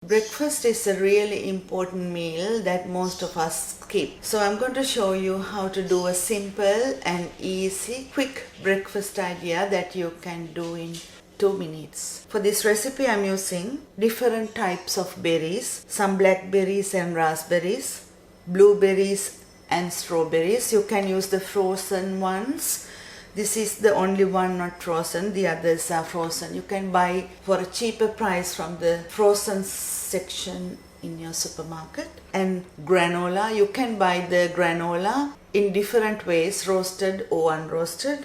Breakfast is a really important meal that most of us skip. So I'm going to show you how to do a simple and easy, quick breakfast idea that you can do in 2 minutes. For this recipe I'm using different types of berries, some blackberries and raspberries, blueberries and strawberries. You can use the frozen ones. This is the only one not frozen, the others are frozen. You can buy for a cheaper price from the frozen section in your supermarket. And granola, you can buy the granola in different ways, roasted or unroasted.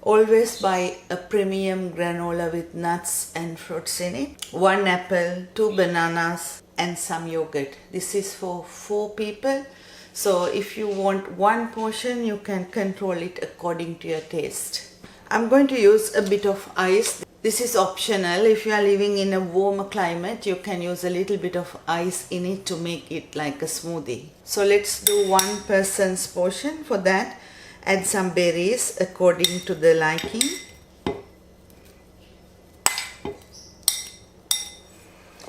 Always buy a premium granola with nuts and fruits in it. 1 apple, 2 bananas and some yogurt. This is for 4 people. So if you want 1 portion, you can control it according to your taste. I'm going to use a bit of ice. This is optional. If you are living in a warmer climate, you can use a little bit of ice in it to make it like a smoothie. So let's do 1 person's portion. For that, add some berries according to the liking.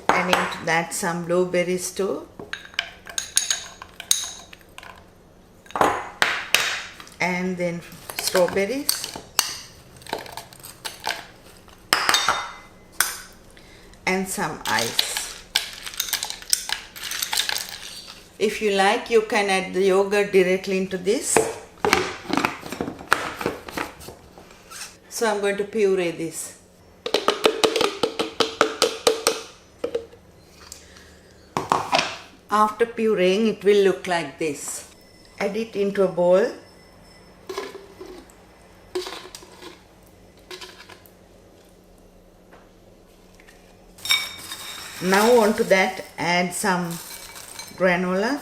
And into that some blueberries too. And then strawberries and some ice. If you like, you can add the yogurt directly into this. So I'm going to puree this. After pureeing, it will look like this. Add it into a bowl. Now onto that add some granola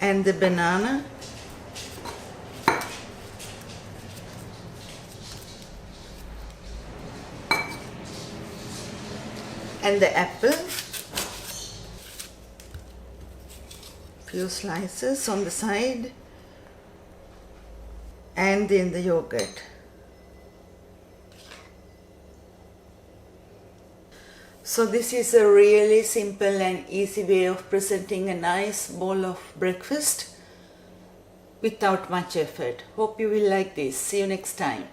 and the banana and the apple, few slices on the side, and then the yogurt. So this is a really simple and easy way of presenting a nice bowl of breakfast without much effort. Hope you will like this. See you next time.